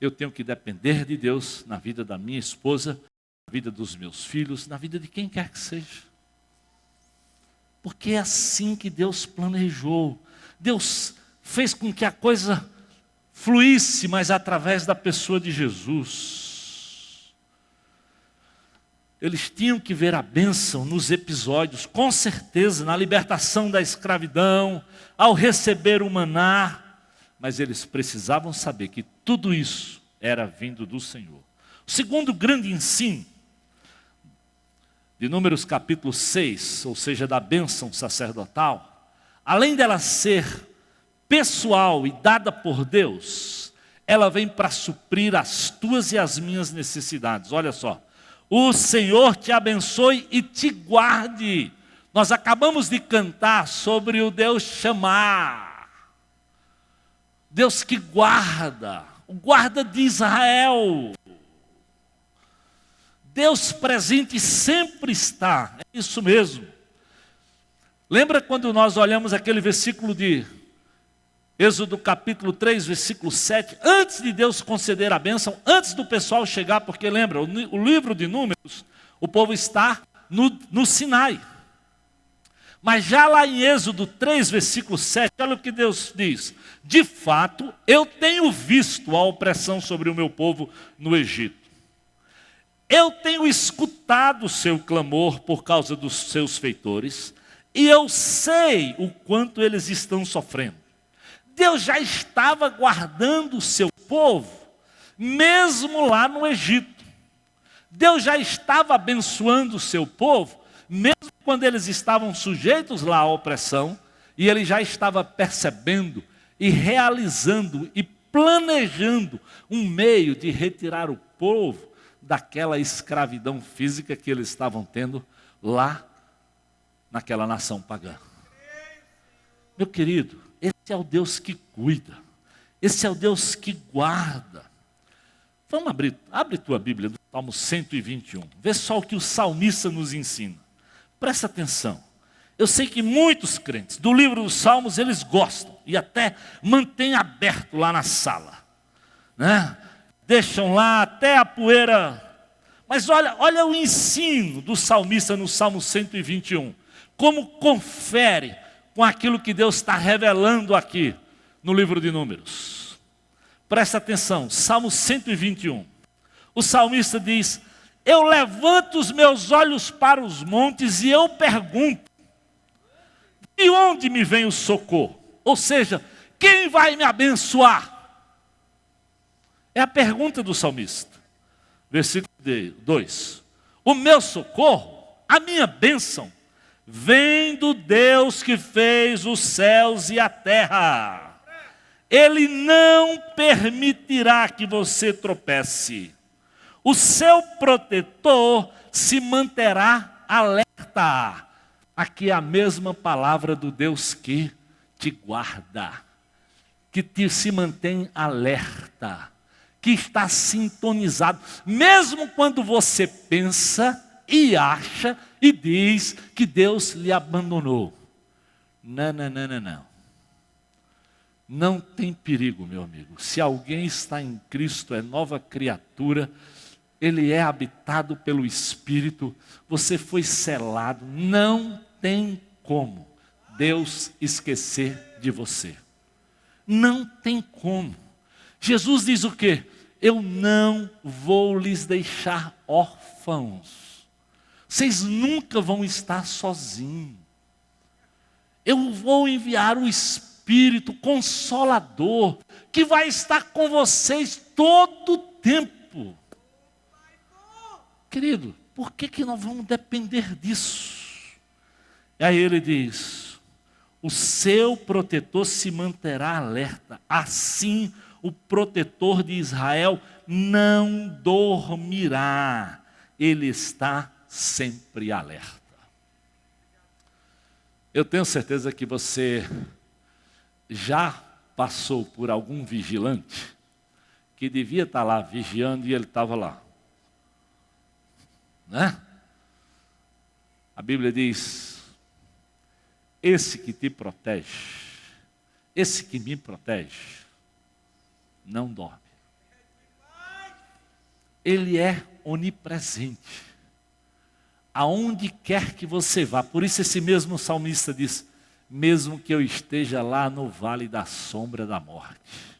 Eu tenho que depender de Deus na vida da minha esposa, na vida dos meus filhos, na vida de quem quer que seja. Porque é assim que Deus planejou. Deus fez com que a coisa fluísse, mas através da pessoa de Jesus. Eles tinham que ver a bênção nos episódios, com certeza, na libertação da escravidão, ao receber o maná, mas eles precisavam saber que tudo isso era vindo do Senhor. O segundo grande ensino, de Números capítulo 6, ou seja, da bênção sacerdotal, além dela ser pessoal e dada por Deus, ela vem para suprir as tuas e as minhas necessidades. Olha só, o Senhor te abençoe e te guarde. Nós acabamos de cantar sobre o Deus chamar, Deus que guarda, o guarda de Israel. Deus presente sempre está, é isso mesmo. Lembra quando nós olhamos aquele versículo de Êxodo capítulo 3, versículo 7, antes de Deus conceder a bênção, antes do pessoal chegar, porque lembra, o livro de Números, o povo está no Sinai. Mas já lá em Êxodo 3, versículo 7, olha o que Deus diz: de fato, eu tenho visto a opressão sobre o meu povo no Egito. Eu tenho escutado o seu clamor por causa dos seus feitores, e eu sei o quanto eles estão sofrendo. Deus já estava guardando o seu povo, mesmo lá no Egito. Deus já estava abençoando o seu povo, mesmo quando eles estavam sujeitos lá à opressão, e ele já estava percebendo e realizando e planejando um meio de retirar o povo daquela escravidão física que eles estavam tendo lá naquela nação pagã. Meu querido, esse é o Deus que cuida, esse é o Deus que guarda. Vamos abre tua Bíblia do Salmo 121, vê só o que o salmista nos ensina. Presta atenção. Eu sei que muitos crentes do livro dos Salmos, eles gostam e até mantêm aberto lá na sala, né? Deixam lá até a poeira. Mas olha o ensino do salmista no Salmo 121. Como confere com aquilo que Deus está revelando aqui no livro de Números. Presta atenção, Salmo 121. O salmista diz: eu levanto os meus olhos para os montes e eu pergunto, de onde me vem o socorro? Ou seja, quem vai me abençoar? É a pergunta do salmista. Versículo 2. O meu socorro, a minha bênção, vem do Deus que fez os céus e a terra. Ele não permitirá que você tropece. O seu protetor se manterá alerta. Aqui é a mesma palavra do Deus que te guarda, que se mantém alerta, que está sintonizado, mesmo quando você pensa e acha e diz que Deus lhe abandonou. Não. Não tem perigo, meu amigo. Se alguém está em Cristo, é nova criatura, ele é habitado pelo Espírito, você foi selado, não tem como Deus esquecer de você. Não tem como. Jesus diz o quê? Eu não vou lhes deixar órfãos. Vocês nunca vão estar sozinhos. Eu vou enviar o Espírito Consolador, que vai estar com vocês todo o tempo. Querido, por que nós vamos depender disso? E aí ele diz: o seu protetor se manterá alerta, assim o protetor de Israel não dormirá, ele está sempre alerta. Eu tenho certeza que você já passou por algum vigilante que devia estar lá vigiando e ele estava lá. Né? A Bíblia diz: esse que te protege, esse que me protege, não dorme. Ele é onipresente. Aonde quer que você vá. Por isso esse mesmo salmista diz: mesmo que eu esteja lá no vale da sombra da morte,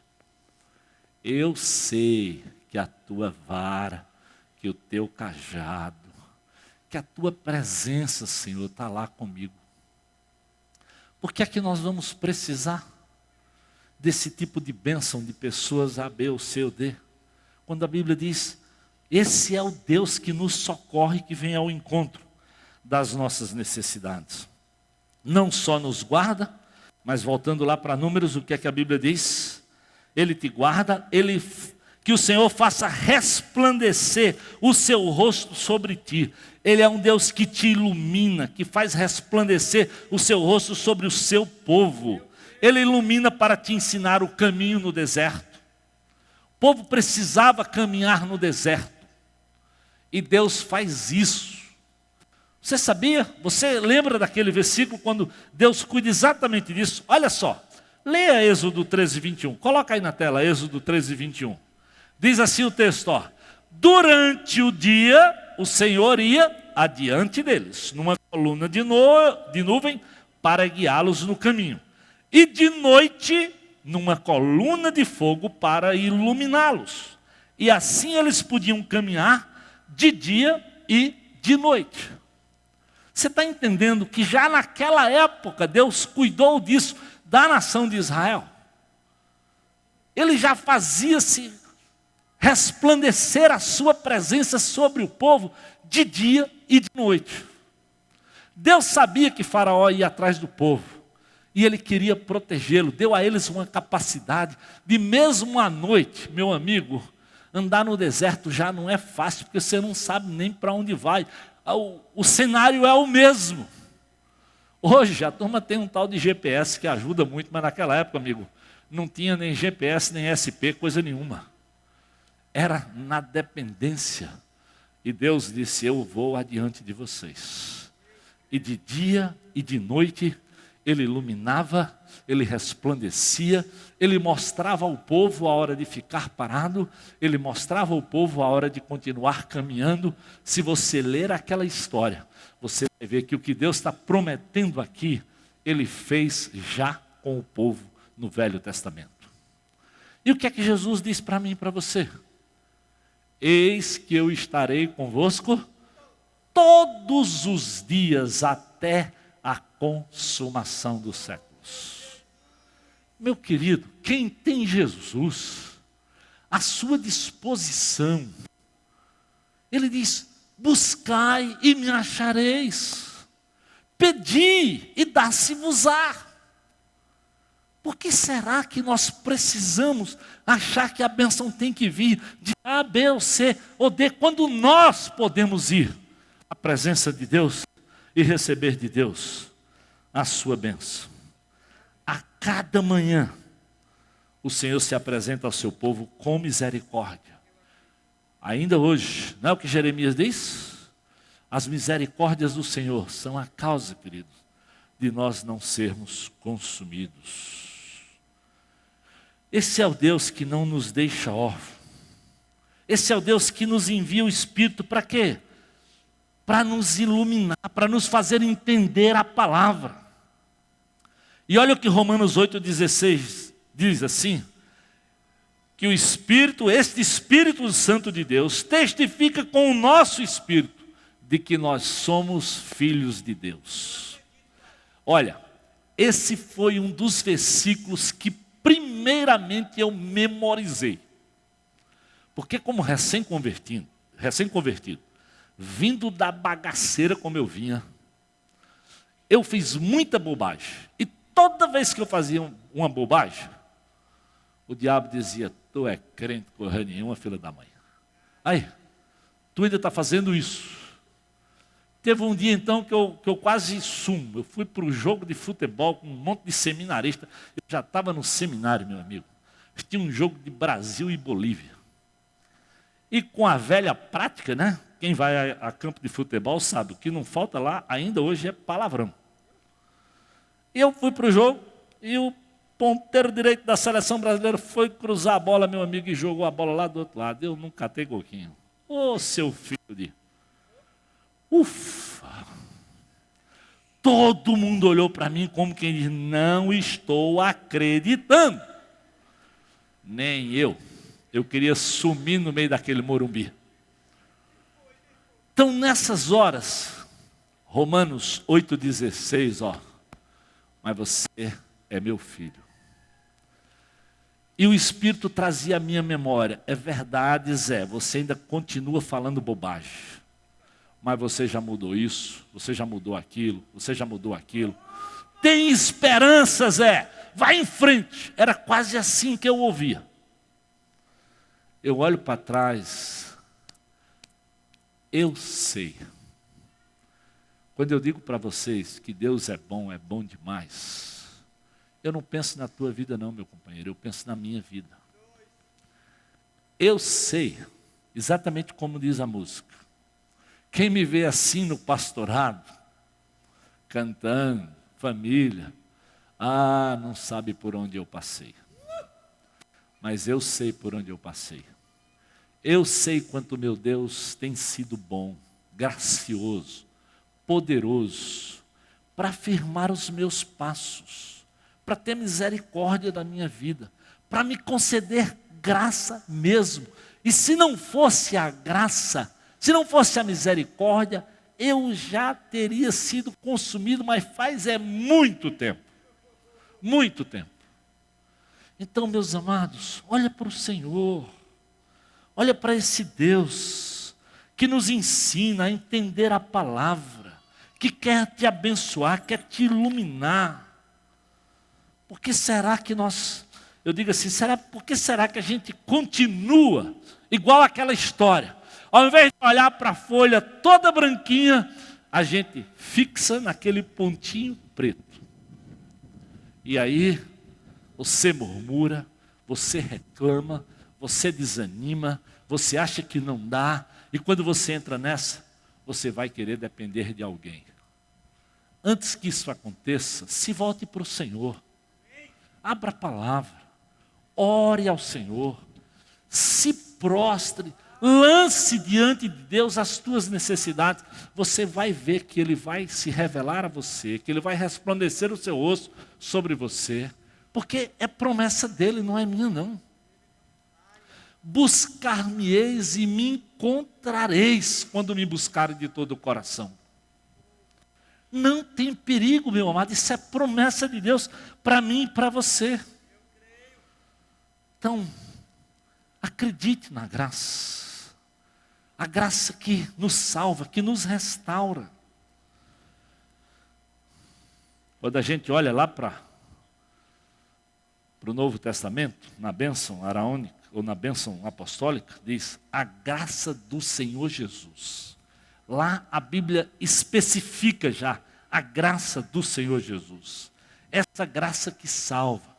eu sei que a tua vara, que o teu cajado, que a tua presença, Senhor, está lá comigo. Por que é que nós vamos precisar desse tipo de bênção de pessoas A, B, ou C ou D? Quando a Bíblia diz: esse é o Deus que nos socorre, que vem ao encontro das nossas necessidades. Não só nos guarda, mas voltando lá para Números, o que é que a Bíblia diz? Ele te guarda, que o Senhor faça resplandecer o seu rosto sobre ti. Ele é um Deus que te ilumina, que faz resplandecer o seu rosto sobre o seu povo. Ele ilumina para te ensinar o caminho no deserto. O povo precisava caminhar no deserto. E Deus faz isso. Você sabia? Você lembra daquele versículo quando Deus cuida exatamente disso? Olha só. Leia Êxodo 13, 21. Coloca aí na tela, Êxodo 13, 21. Diz assim o texto, ó: durante o dia, o Senhor ia adiante deles, numa coluna de nuvem, para guiá-los no caminho. E de noite, numa coluna de fogo, para iluminá-los. E assim eles podiam caminhar de dia e de noite. Você está entendendo que já naquela época Deus cuidou disso, da nação de Israel? Ele já fazia-se resplandecer a sua presença sobre o povo de dia e de noite. Deus sabia que Faraó ia atrás do povo e ele queria protegê-lo. Deu a eles uma capacidade de, mesmo à noite, meu amigo, andar no deserto já não é fácil, porque você não sabe nem para onde vai. O cenário é o mesmo. Hoje a turma tem um tal de GPS que ajuda muito, mas naquela época, amigo, não tinha nem GPS, nem SP, coisa nenhuma. Era na dependência. E Deus disse: eu vou adiante de vocês. E de dia e de noite, Ele iluminava, Ele resplandecia, Ele mostrava ao povo a hora de ficar parado, Ele mostrava ao povo a hora de continuar caminhando. Se você ler aquela história, você vai ver que o que Deus está prometendo aqui, Ele fez já com o povo no Velho Testamento. E o que é que Jesus diz para mim e para você? Eis que eu estarei convosco todos os dias até a consumação dos séculos. Meu querido, quem tem Jesus à sua disposição, Ele diz: buscai e me achareis, pedi e dá-se-vos-á. Por que será que nós precisamos achar que a bênção tem que vir de A, B ou C ou D, quando nós podemos ir à presença de Deus e receber de Deus a sua bênção? A cada manhã, o Senhor se apresenta ao seu povo com misericórdia. Ainda hoje, não é o que Jeremias diz? As misericórdias do Senhor são a causa, queridos, de nós não sermos consumidos. Esse é o Deus que não nos deixa órfãos. Esse é o Deus que nos envia o Espírito para quê? Para nos iluminar, para nos fazer entender a palavra. E olha o que Romanos 8,16 diz assim: que o Espírito, este Espírito Santo de Deus, testifica com o nosso Espírito de que nós somos filhos de Deus. Olha, esse foi um dos versículos que primeiramente eu memorizei. Porque como recém-convertido, vindo da bagaceira como eu vinha, eu fiz muita bobagem. E toda vez que eu fazia uma bobagem, o diabo dizia: tu é crente correr nenhuma, filha da mãe. Aí, tu ainda está fazendo isso. Teve um dia então que eu quase sumo. Eu fui para o jogo de futebol com um monte de seminarista. Eu já estava no seminário, meu amigo. Tinha um jogo de Brasil e Bolívia. E com a velha prática, né? Quem vai a campo de futebol sabe, o que não falta lá ainda hoje é palavrão. E eu fui para o jogo e o ponteiro direito da seleção brasileira foi cruzar a bola, meu amigo, e jogou a bola lá do outro lado. Eu não catei coquinho. Ô, seu filho de... Ufa! Todo mundo olhou para mim como quem diz, não estou acreditando. Nem eu. Eu queria sumir no meio daquele Morumbi. Então, nessas horas, Romanos 8,16, ó. Mas você é meu filho. E o Espírito trazia a minha memória. É verdade, Zé, você ainda continua falando bobagem. Mas você já mudou isso, você já mudou aquilo, você já mudou aquilo. Tem esperança, Zé, vai em frente. Era quase assim que eu ouvia. Eu olho para trás, eu sei. Quando eu digo para vocês que Deus é bom demais, eu não penso na tua vida não, meu companheiro, eu penso na minha vida. Eu sei, exatamente como diz a música. Quem me vê assim no pastorado, cantando, família, não sabe por onde eu passei. Mas eu sei por onde eu passei. Eu sei quanto meu Deus tem sido bom, gracioso, poderoso, para afirmar os meus passos, para ter misericórdia da minha vida, para me conceder graça mesmo. E se não fosse a graça, se não fosse a misericórdia, eu já teria sido consumido, mas faz muito tempo. Muito tempo. Então, meus amados, olha para o Senhor. Olha para esse Deus que nos ensina a entender a palavra, que quer te abençoar, quer te iluminar. Por que será que eu digo assim, por que será que a gente continua igual aquela história? Ao invés de olhar para a folha toda branquinha, a gente fixa naquele pontinho preto. E aí, você murmura, você reclama, você desanima, você acha que não dá, e quando você entra nessa, você vai querer depender de alguém. Antes que isso aconteça, se volte para o Senhor. Abra a palavra, ore ao Senhor, se prostre, lance diante de Deus as tuas necessidades. Você vai ver que Ele vai se revelar a você, que Ele vai resplandecer o seu rosto sobre você, porque é promessa dEle, não é minha não. Buscar-me-eis e me encontrareis quando me buscarem de todo o coração. Não tem perigo, meu amado, isso é promessa de Deus para mim e para você. Então, acredite na graça. A graça que nos salva, que nos restaura. Quando a gente olha lá para o Novo Testamento, na bênção araônica, ou na bênção apostólica, diz, a graça do Senhor Jesus. Lá a Bíblia especifica já a graça do Senhor Jesus. Essa graça que salva.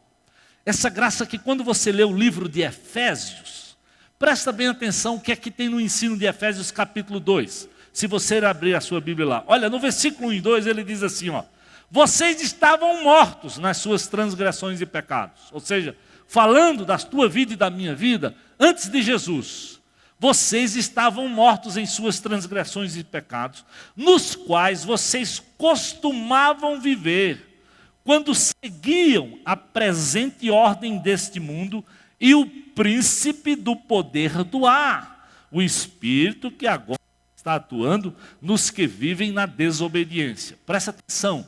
Essa graça que quando você lê o livro de Efésios, presta bem atenção o que é que tem no ensino de Efésios capítulo 2. Se você abrir a sua Bíblia lá. Olha, no versículo 1 e 2 ele diz assim, ó. Vocês estavam mortos nas suas transgressões e pecados. Ou seja, falando da tua vida e da minha vida, antes de Jesus, vocês estavam mortos em suas transgressões e pecados, nos quais vocês costumavam viver, quando seguiam a presente ordem deste mundo e o príncipe do poder do ar, o espírito que agora está atuando nos que vivem na desobediência. Presta atenção.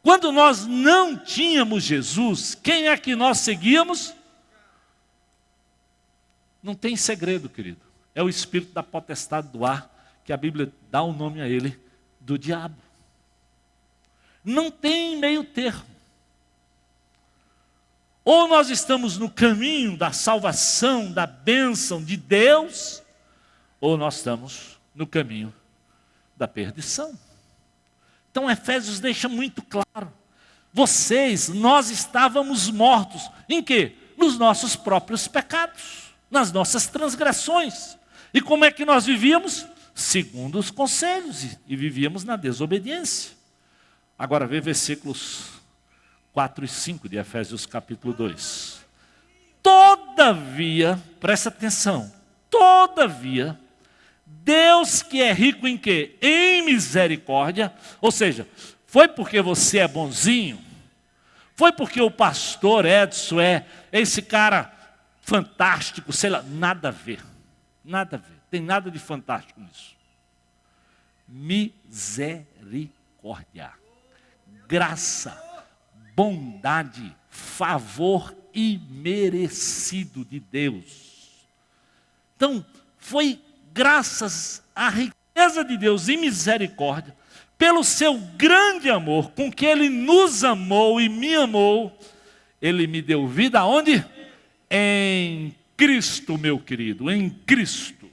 Quando nós não tínhamos Jesus, quem é que nós seguíamos? Não tem segredo, querido. É o espírito da potestade do ar, que a Bíblia dá o nome a ele, do diabo. Não tem meio termo. Ou nós estamos no caminho da salvação, da bênção de Deus, ou nós estamos no caminho da perdição. Então Efésios deixa muito claro. Nós estávamos mortos. Em quê? Nos nossos próprios pecados, nas nossas transgressões. E como é que nós vivíamos? Segundo os conselhos, e vivíamos na desobediência. Agora vê versículos 4 e 5 de Efésios capítulo 2. Todavia, presta atenção, todavia, Deus que é rico em quê? Em misericórdia, ou seja, foi porque você é bonzinho? Foi porque o pastor Edson é esse cara fantástico, sei lá, nada a ver, tem nada de fantástico nisso. Misericórdia, graça, bondade, favor imerecido de Deus. Então, foi graças à riqueza de Deus em misericórdia, pelo seu grande amor, com que Ele nos amou e me amou, Ele me deu vida aonde? Em Cristo, meu querido, em Cristo.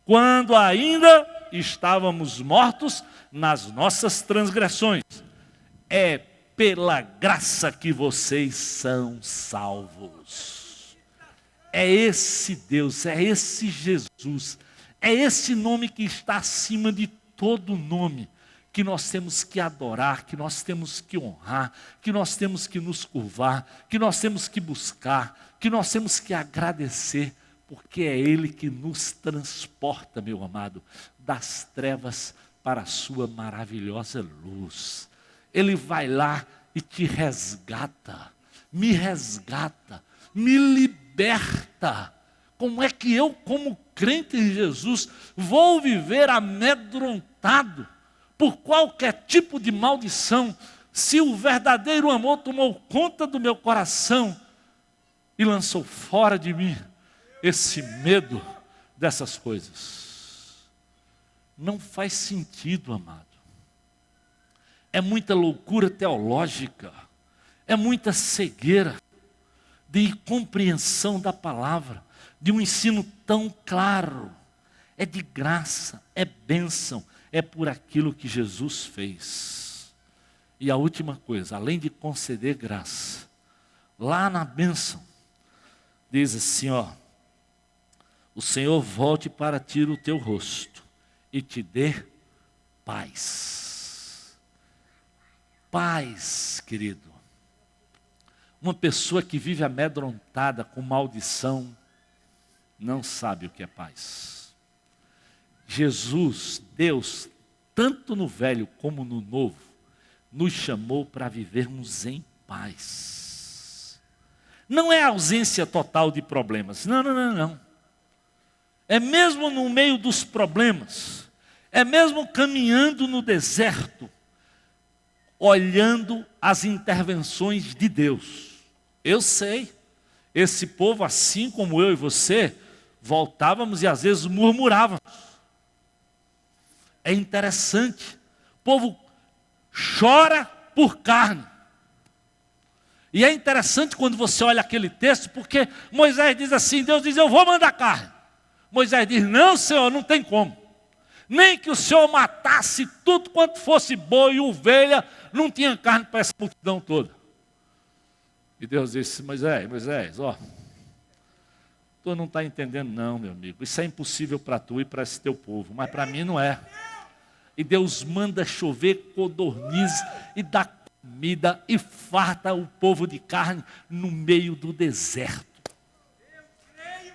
Quando ainda estávamos mortos nas nossas transgressões. É pela graça que vocês são salvos. É esse Deus, é esse Jesus, é esse nome que está acima de todo nome, que nós temos que adorar, que nós temos que honrar, que nós temos que nos curvar, que nós temos que buscar, que nós temos que agradecer, porque é Ele que nos transporta, meu amado, das trevas para a sua maravilhosa luz. Ele vai lá e te resgata, me liberta. Como é que eu, como crente em Jesus, vou viver amedrontado por qualquer tipo de maldição, se o verdadeiro amor tomou conta do meu coração e lançou fora de mim esse medo dessas coisas? Não faz sentido, amado. É muita loucura teológica, é muita cegueira de compreensão da palavra, de um ensino tão claro. É de graça, é bênção, é por aquilo que Jesus fez. E a última coisa, além de conceder graça, lá na bênção, diz assim, ó: o Senhor volte para ti o teu rosto e te dê paz. Paz, querido. Uma pessoa que vive amedrontada com maldição, não sabe o que é paz. Jesus, Deus, tanto no Velho como no Novo, nos chamou para vivermos em paz. Não é ausência total de problemas, não. É mesmo no meio dos problemas, é mesmo caminhando no deserto, olhando as intervenções de Deus. Eu sei, esse povo, assim como eu e você, voltávamos e às vezes murmurávamos. É interessante, o povo chora por carne. E é interessante quando você olha aquele texto, porque Moisés diz assim, Deus diz, eu vou mandar carne. Moisés diz, não, Senhor, não tem como. Nem que o Senhor matasse tudo quanto fosse boi e ovelha, não tinha carne para essa multidão toda. E Deus disse, Moisés, ó, tu não está entendendo não, meu amigo. Isso é impossível para tu e para esse teu povo, mas para mim não é. E Deus manda chover codornizes e dá comida e farta o povo de carne no meio do deserto.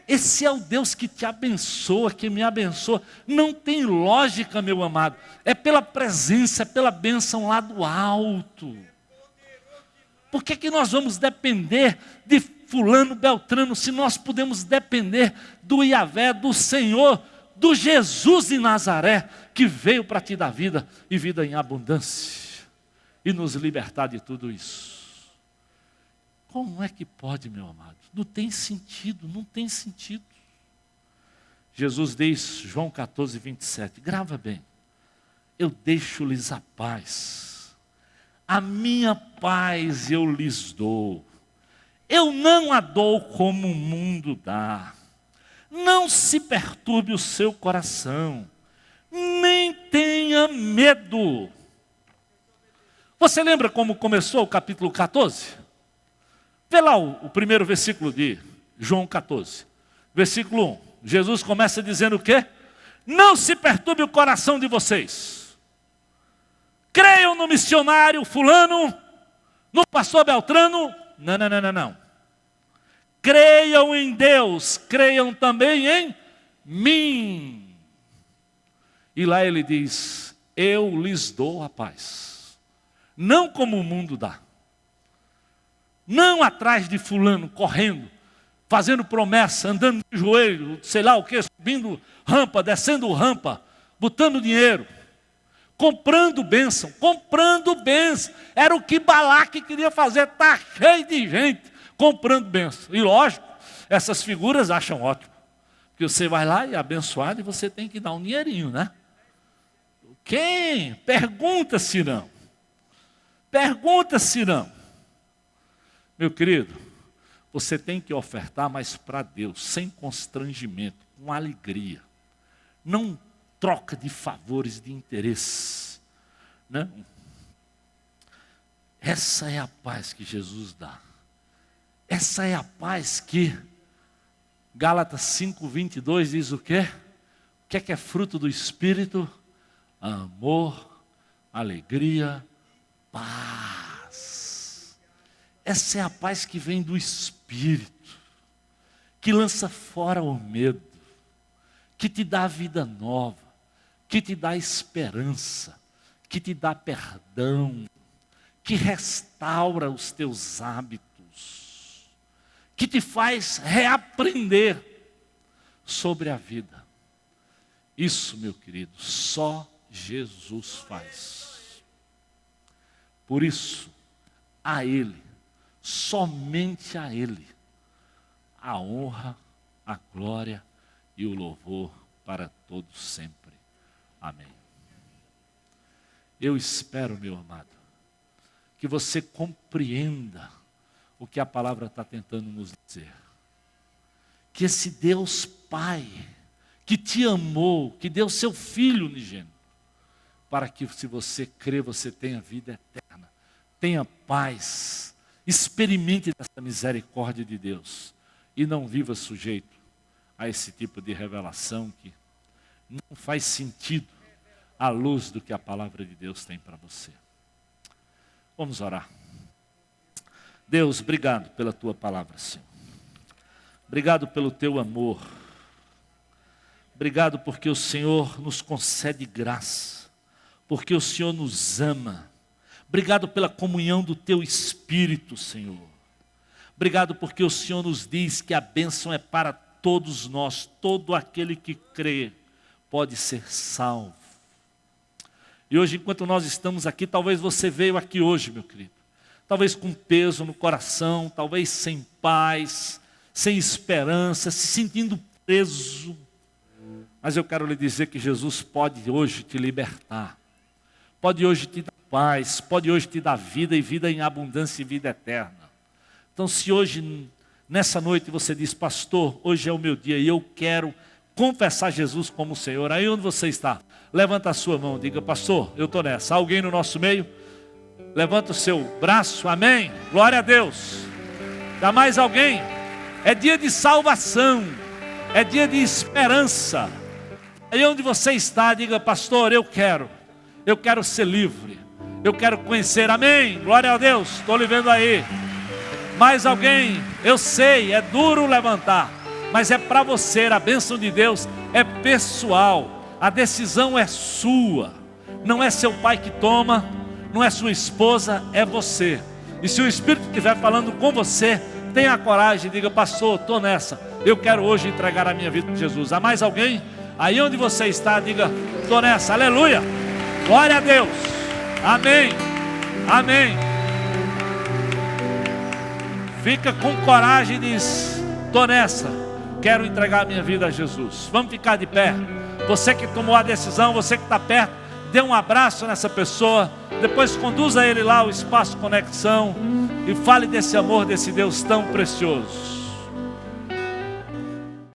Esse é o Deus que te abençoa, que me abençoa. Não tem lógica, meu amado. É pela presença, é pela bênção lá do alto. Por que nós vamos depender de fulano, beltrano, se nós podemos depender do Yahvé, do Senhor, do Jesus de Nazaré, que veio para te dar vida e vida em abundância e nos libertar de tudo isso? Como é que pode, meu amado? Não tem sentido, não tem sentido. Jesus diz, João 14, 27, grava bem, eu deixo-lhes a paz, a minha paz eu lhes dou, eu não a dou como o mundo dá. Não se perturbe o seu coração, nem tenha medo. Você lembra como começou o capítulo 14? Vê lá o primeiro versículo de João 14, versículo 1. Jesus começa dizendo o quê? Não se perturbe o coração de vocês. Creiam no missionário fulano, no pastor Beltrano. Não. Creiam em Deus, creiam também em mim. E lá ele diz, eu lhes dou a paz. Não como o mundo dá. Não atrás de fulano, correndo, fazendo promessa, andando de joelho, sei lá o que, subindo rampa, descendo rampa, botando dinheiro, comprando bênção. Era o que Balaque queria fazer, está cheio de gente comprando bênção. E lógico, essas figuras acham ótimo, porque você vai lá e é abençoado e você tem que dar um dinheirinho, né? Quem? Pergunta-se não. Meu querido, você tem que ofertar, mas para Deus, sem constrangimento, com alegria. Não troca de favores, de interesse. Não. Essa é a paz que Jesus dá. Essa é a paz que Gálatas 5:22 diz o quê? O que é fruto do Espírito? Amor, alegria, paz. Essa é a paz que vem do Espírito, que lança fora o medo, que te dá vida nova, que te dá esperança, que te dá perdão, que restaura os teus hábitos, que te faz reaprender sobre a vida. Isso, meu querido, só Jesus faz. Por isso, a Ele, somente a Ele, a honra, a glória e o louvor para todos sempre. Amém. Eu espero, meu amado, que você compreenda o que a palavra está tentando nos dizer. Que esse Deus Pai, que te amou, que deu seu Filho unigênito, para que se você crer, você tenha vida eterna, tenha paz, experimente dessa misericórdia de Deus e não viva sujeito a esse tipo de revelação que não faz sentido à luz do que a palavra de Deus tem para você. Vamos orar. Deus, obrigado pela tua palavra, Senhor. Obrigado pelo teu amor. Obrigado porque o Senhor nos concede graça, porque o Senhor nos ama. Obrigado pela comunhão do teu Espírito, Senhor. Obrigado porque o Senhor nos diz que a bênção é para todos nós. Todo aquele que crê pode ser salvo. E hoje, enquanto nós estamos aqui, talvez você veio aqui hoje, meu querido. Talvez com peso no coração, talvez sem paz, sem esperança, se sentindo preso. Mas eu quero lhe dizer que Jesus pode hoje te libertar. Pode hoje te dar paz, pode hoje te dar vida e vida em abundância e vida eterna. Então se hoje, nessa noite você diz, pastor, hoje é o meu dia e eu quero confessar Jesus como Senhor. Aí onde você está, levanta a sua mão, diga, pastor, eu estou nessa. Alguém no nosso meio? Levanta o seu braço, amém? Glória a Deus. Dá mais alguém? É dia de salvação, é dia de esperança. Aí onde você está, diga, pastor, eu quero ser livre, eu quero conhecer, amém, glória a Deus, estou lhe vendo aí. Mais alguém? Eu sei, é duro levantar, mas é para você, a bênção de Deus é pessoal, a decisão é sua, não é seu pai que toma, não é sua esposa, é você. E se o Espírito estiver falando com você, tenha coragem, diga, pastor, estou nessa, eu quero hoje entregar a minha vida para Jesus. Há mais alguém? Aí onde você está, diga, estou nessa, aleluia, glória a Deus, amém, amém. Fica com coragem e diz, estou nessa, quero entregar a minha vida a Jesus. Vamos ficar de pé. Você que tomou a decisão, você que está perto, dê um abraço nessa pessoa, depois conduza ele lá ao espaço conexão e fale desse amor, desse Deus tão precioso.